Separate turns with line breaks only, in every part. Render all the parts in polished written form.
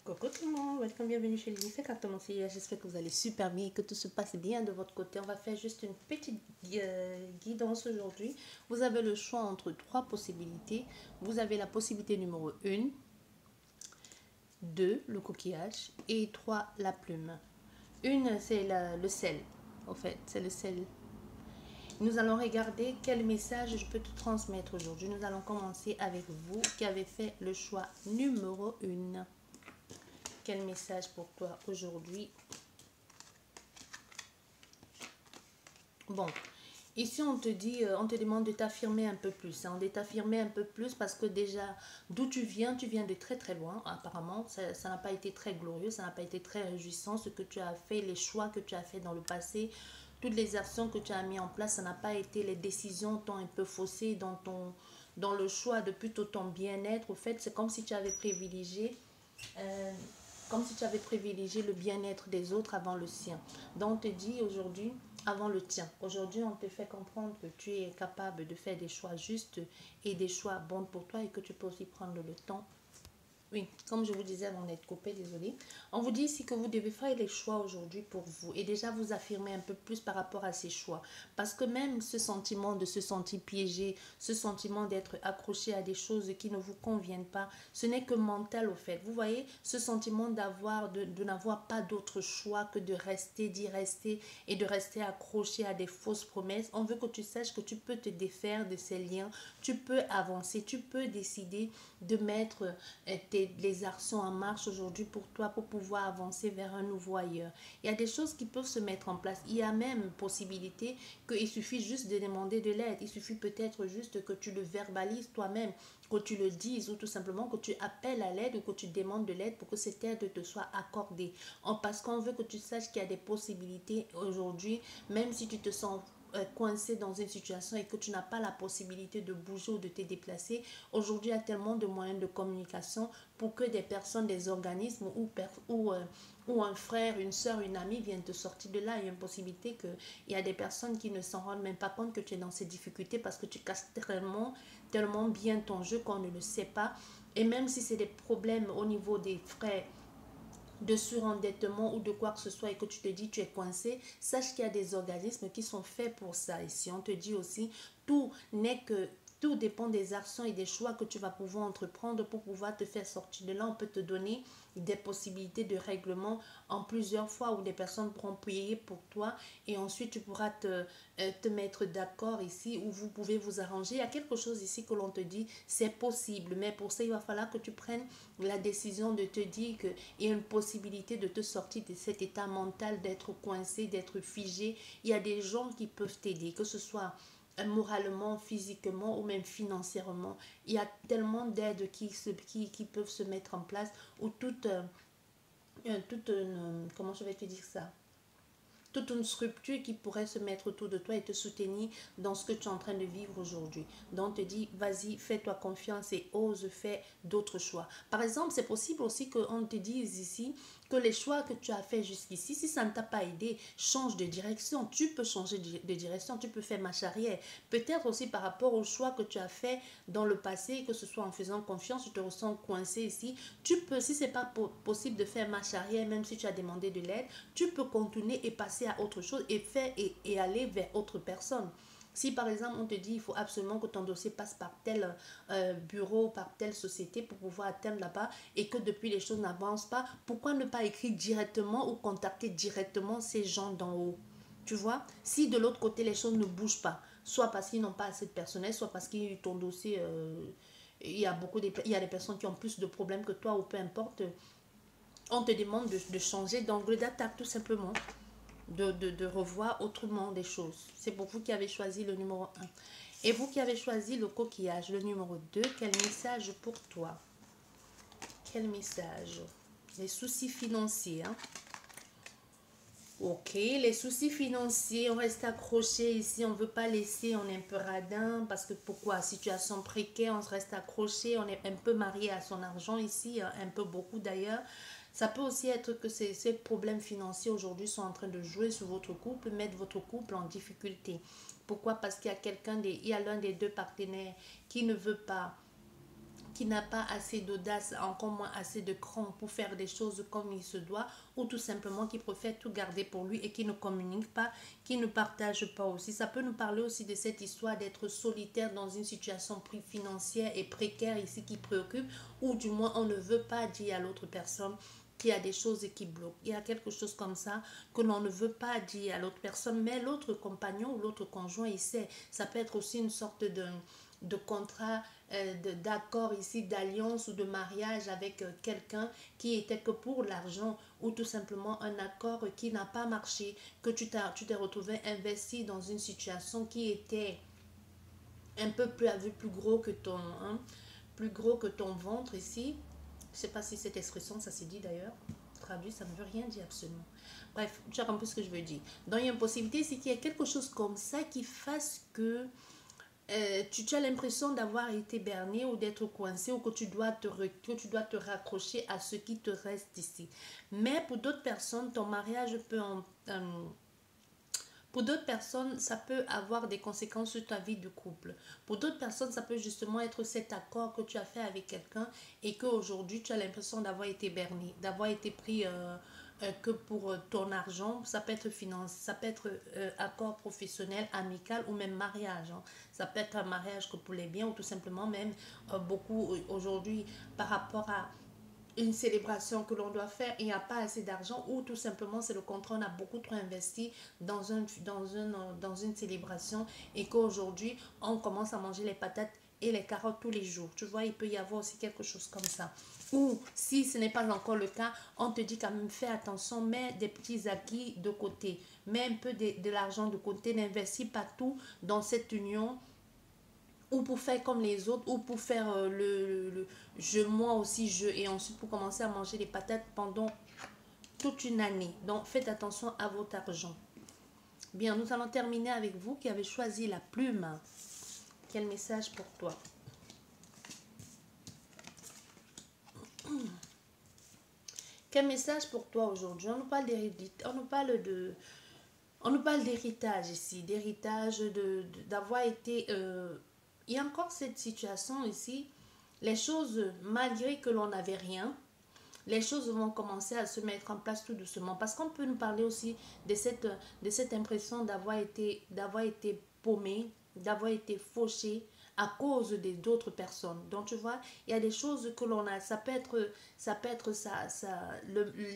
Coucou tout le monde, welcome, bienvenue chez Lily, c'est Carton. J'espère que vous allez super bien et que tout se passe bien de votre côté. On va faire juste une petite guidance aujourd'hui. Vous avez le choix entre trois possibilités. Vous avez la possibilité numéro 1, 2, le coquillage et 3, la plume. Une, c'est le sel, en fait, c'est le sel. Nous allons regarder quel message je peux te transmettre aujourd'hui. Nous allons commencer avec vous qui avez fait le choix numéro 1. Quel message pour toi aujourd'hui? Bon, ici on te dit, on te demande de t'affirmer un peu plus. Hein, de t'affirmer un peu plus parce que déjà, d'où tu viens de très très loin. Apparemment, ça n'a pas été très glorieux, ça n'a pas été très réjouissant ce que tu as fait, les choix que tu as fait dans le passé. Toutes les actions que tu as mis en place, ça n'a pas été, les décisions t'ont un peu faussé dans le choix de plutôt ton bien-être. Au fait, c'est comme si tu avais privilégié le bien-être des autres avant le sien. Donc on te dit aujourd'hui, avant le tien. Aujourd'hui, on te fait comprendre que tu es capable de faire des choix justes et des choix bons pour toi et que tu peux aussi prendre le temps. Oui, comme je vous disais avant d'être coupé, désolé. On vous dit ici que vous devez faire les choix aujourd'hui pour vous et déjà vous affirmer un peu plus par rapport à ces choix. Parce que même ce sentiment de se sentir piégé, ce sentiment d'être accroché à des choses qui ne vous conviennent pas, ce n'est que mental au fait. Vous voyez, ce sentiment de n'avoir pas d'autre choix que de rester, d'y rester et de rester accroché à des fausses promesses. On veut que tu saches que tu peux te défaire de ces liens, tu peux avancer, tu peux décider de mettre les actions en marche aujourd'hui pour toi, pour pouvoir avancer vers un nouveau ailleurs. Il y a des choses qui peuvent se mettre en place. Il y a même possibilité qu'il suffit juste de demander de l'aide. Il suffit peut-être juste que tu le verbalises toi-même, que tu le dises ou tout simplement que tu appelles à l'aide ou que tu demandes de l'aide pour que cette aide te soit accordée. Parce qu'on veut que tu saches qu'il y a des possibilités aujourd'hui, même si tu te sens coincé dans une situation et que tu n'as pas la possibilité de bouger ou de te déplacer. Aujourd'hui, il y a tellement de moyens de communication pour que des personnes, des organismes ou un frère, une soeur, une amie viennent te sortir de là. Il y a une possibilité qu'il y a des personnes qui ne s'en rendent même pas compte que tu es dans ces difficultés parce que tu casses tellement bien ton jeu qu'on ne le sait pas. Et même si c'est des problèmes au niveau des frais de surendettement ou de quoi que ce soit et que tu te dis tu es coincé, sache qu'il y a des organismes qui sont faits pour ça. Et si on te dit aussi, tout dépend des actions et des choix que tu vas pouvoir entreprendre pour pouvoir te faire sortir de là. On peut te donner des possibilités de règlement en plusieurs fois où des personnes pourront payer pour toi et ensuite tu pourras te mettre d'accord ici où vous pouvez vous arranger. Il y a quelque chose ici que l'on te dit, c'est possible, mais pour ça il va falloir que tu prennes la décision de te dire qu'il y a une possibilité de te sortir de cet état mental, d'être coincé, d'être figé. Il y a des gens qui peuvent t'aider, que ce soit moralement, physiquement ou même financièrement. Il y a tellement d'aides qui peuvent se mettre en place ou comment je vais te dire ça, toute une structure qui pourrait se mettre autour de toi et te soutenir dans ce que tu es en train de vivre aujourd'hui. Donc, te dis, vas-y, fais-toi confiance et ose faire d'autres choix. Par exemple, c'est possible aussi qu'on te dise ici que les choix que tu as fait jusqu'ici, si ça ne t'a pas aidé, change de direction. Tu peux changer de direction, tu peux faire marche arrière. Peut-être aussi par rapport aux choix que tu as fait dans le passé, que ce soit en faisant confiance, tu te ressens coincé ici. Tu peux, si ce n'est pas possible de faire marche arrière, même si tu as demandé de l'aide, tu peux continuer et passer à autre chose et faire et aller vers autre personne. Si par exemple on te dit il faut absolument que ton dossier passe par tel bureau, par telle société pour pouvoir atteindre là-bas et que depuis les choses n'avancent pas, pourquoi ne pas écrire directement ou contacter directement ces gens d'en haut? Tu vois, si de l'autre côté les choses ne bougent pas, soit parce qu'ils n'ont pas assez de personnel, soit parce que ton dossier, il y a il y a des personnes qui ont plus de problèmes que toi ou peu importe, on te demande de changer d'angle d'attaque tout simplement, de revoir autrement des choses. C'est pour vous qui avez choisi le numéro 1. Et vous qui avez choisi le coquillage, le numéro 2, quel message pour toi? Quel message? Les soucis financiers. Hein? Ok, les soucis financiers, on reste accroché ici, on ne veut pas laisser, on est un peu radin, parce que pourquoi? Situation précaire, on se reste accroché, on est un peu marié à son argent ici, un peu beaucoup d'ailleurs. Ça peut aussi être que ces problèmes financiers aujourd'hui sont en train de jouer sur votre couple, mettre votre couple en difficulté. Pourquoi? Parce qu'il y a il y a l'un des deux partenaires qui ne veut pas qui n'a pas assez d'audace, encore moins assez de cran pour faire des choses comme il se doit, ou tout simplement qui préfère tout garder pour lui et qui ne communique pas, qui ne partage pas aussi. Ça peut nous parler aussi de cette histoire d'être solitaire dans une situation financière et précaire ici qui préoccupe, ou du moins on ne veut pas dire à l'autre personne qu'il y a des choses qui bloquent. Il y a quelque chose comme ça que l'on ne veut pas dire à l'autre personne, mais l'autre compagnon ou l'autre conjoint, il sait. Ça peut être aussi une sorte de contrat, d'accord ici, d'alliance ou de mariage avec quelqu'un qui était que pour l'argent, ou tout simplement un accord qui n'a pas marché, que tu t'es retrouvé investi dans une situation qui était un peu plus gros que ton, hein, plus gros que ton ventre ici. Je ne sais pas si cette expression, ça s'est dit d'ailleurs. Traduit, ça ne veut rien dire absolument. Bref, tu as compris ce que je veux dire. Donc, il y a une possibilité, c'est qu'il y a quelque chose comme ça qui fasse que tu as l'impression d'avoir été berné ou d'être coincé, ou que tu dois te raccrocher à ce qui te reste ici. Mais pour d'autres personnes, ton mariage peut pour d'autres personnes, ça peut avoir des conséquences sur ta vie de couple. Pour d'autres personnes, ça peut justement être cet accord que tu as fait avec quelqu'un et qu'aujourd'hui, tu as l'impression d'avoir été berné, d'avoir été pris que pour ton argent. Ça peut être finance, ça peut être accord professionnel, amical ou même mariage, hein. Ça peut être un mariage que pour les biens, ou tout simplement même beaucoup aujourd'hui par rapport à une célébration que l'on doit faire et il n'y a pas assez d'argent, ou tout simplement c'est le contraire, on a beaucoup trop investi dans une célébration et qu'aujourd'hui on commence à manger les patates et les carottes tous les jours. Tu vois, il peut y avoir aussi quelque chose comme ça. Ou si ce n'est pas encore le cas, on te dit quand même fais attention, mets des petits acquis de côté, mets un peu de l'argent de côté, n'investis pas tout dans cette union, ou pour faire comme les autres, ou pour faire je, moi aussi je, et ensuite pour commencer à manger les patates pendant toute une année. Donc faites attention à votre argent. Bien, nous allons terminer avec vous qui avez choisi la plume. Quel message pour toi? Quel message pour toi aujourd'hui? On nous parle d'héritage, on nous parle d'héritage ici, d'héritage, d'avoir été il y a encore cette situation ici. Les choses, malgré que l'on n'avait rien, les choses vont commencer à se mettre en place tout doucement. Parce qu'on peut nous parler aussi de cette impression d'avoir été paumé, d'avoir été fauché à cause d'autres personnes. Donc tu vois, il y a des choses que l'on a. Ça peut être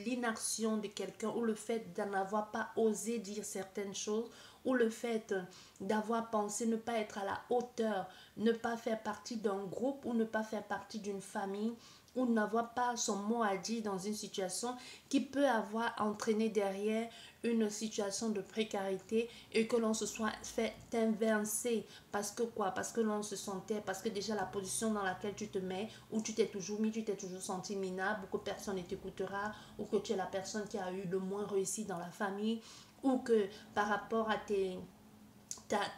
l'inaction de quelqu'un, ou le fait d'en avoir pas osé dire certaines choses, ou le fait d'avoir pensé ne pas être à la hauteur, ne pas faire partie d'un groupe, ou ne pas faire partie d'une famille, ou n'avoir pas son mot à dire dans une situation qui peut avoir entraîné derrière une situation de précarité, et que l'on se soit fait inverser parce que quoi? Parce que l'on se sentait, parce que déjà la position dans laquelle tu te mets, où tu t'es toujours mis, tu t'es toujours senti minable, ou que personne ne t'écoutera, ou que tu es la personne qui a eu le moins réussi dans la famille, ou que par rapport à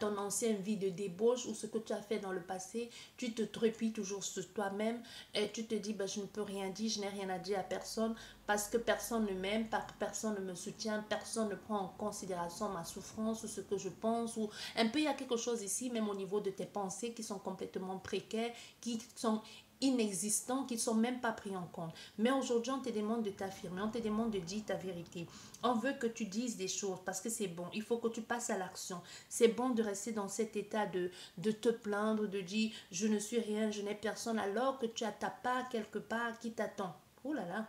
ton ancienne vie de débauche, ou ce que tu as fait dans le passé, tu te trépies toujours sur toi-même et tu te dis ben, je ne peux rien dire, je n'ai rien à dire à personne parce que personne ne m'aime, personne ne me soutient, personne ne prend en considération ma souffrance ou ce que je pense, ou un peu il y a quelque chose ici même au niveau de tes pensées qui sont complètement précaires, qui sont inexistants, qui ne sont même pas pris en compte. Mais aujourd'hui, on te demande de t'affirmer, on te demande de dire ta vérité. On veut que tu dises des choses parce que c'est bon. Il faut que tu passes à l'action. C'est bon de rester dans cet état de te plaindre, de dire je ne suis rien, je n'ai personne, alors que tu as ta part quelque part qui t'attend. Oh là là,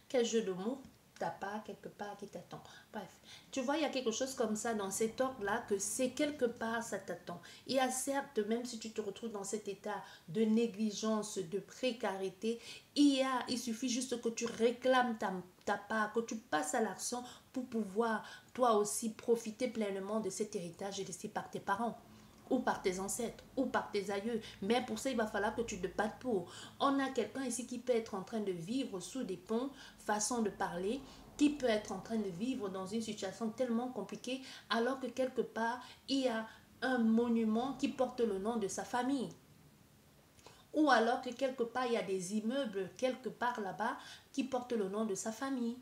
quel jeu de mots! Ta part quelque part qui t'attend. Bref, tu vois, il y a quelque chose comme ça dans cet ordre-là, que c'est quelque part ça t'attend. Il y a certes, même si tu te retrouves dans cet état de négligence, de précarité, il suffit juste que tu réclames ta part, que tu passes à l'action pour pouvoir toi aussi profiter pleinement de cet héritage laissé par tes parents, ou par tes ancêtres, ou par tes aïeux. Mais pour ça, il va falloir que tu te battes pour. On a quelqu'un ici qui peut être en train de vivre sous des ponts, façon de parler, qui peut être en train de vivre dans une situation tellement compliquée, alors que quelque part, il y a un monument qui porte le nom de sa famille. Ou alors que quelque part, il y a des immeubles quelque part là-bas qui portent le nom de sa famille.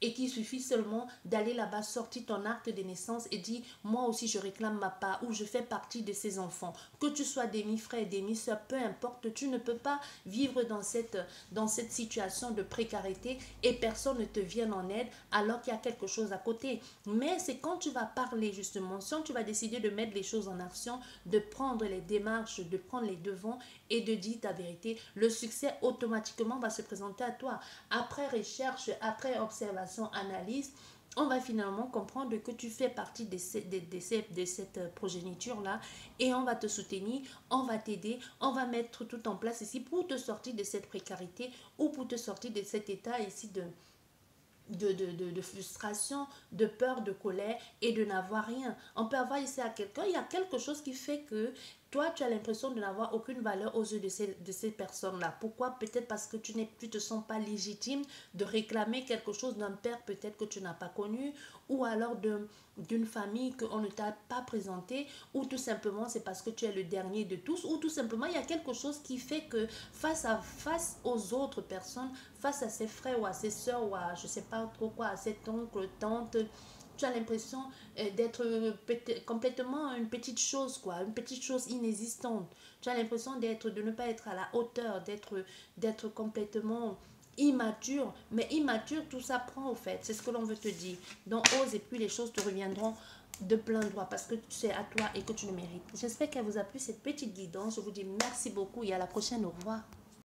et qu'il suffit seulement d'aller là-bas, sortir ton acte de naissance et dire moi aussi je réclame ma part ou je fais partie de ces enfants. Que tu sois demi-frère, demi-soeur, peu importe, tu ne peux pas vivre dans cette situation de précarité et personne ne te vienne en aide alors qu'il y a quelque chose à côté. Mais c'est quand tu vas parler justement, si tu vas décider de mettre les choses en action, de prendre les démarches, de prendre les devants et de dire ta vérité, le succès automatiquement va se présenter à toi. Après recherche, après observation, analyse, on va finalement comprendre que tu fais partie de cette progéniture-là et on va te soutenir, on va t'aider, on va mettre tout en place ici pour te sortir de cette précarité ou pour te sortir de cet état ici de frustration, de peur, de colère et de n'avoir rien. On peut avoir ici à quelqu'un, il y a quelque chose qui fait que toi, tu as l'impression de n'avoir aucune valeur aux yeux de ces personnes-là. Pourquoi? Peut-être parce que tu ne te sens pas légitime de réclamer quelque chose d'un père peut-être que tu n'as pas connu ou alors d'une famille qu'on ne t'a pas présentée ou tout simplement c'est parce que tu es le dernier de tous ou tout simplement il y a quelque chose qui fait que face aux autres personnes, face à ses frères ou à ses soeurs ou à je sais pas trop quoi, à cet oncle, tante, tu as l'impression d'être complètement une petite chose, quoi, une petite chose inexistante. Tu as l'impression de ne pas être à la hauteur, d'être complètement immature. Mais immature, tout ça prend au fait. C'est ce que l'on veut te dire. Donc, ose et puis les choses te reviendront de plein droit parce que c'est à toi et que tu le mérites. J'espère qu'elle vous a plu cette petite guidance. Je vous dis merci beaucoup et à la prochaine. Au revoir.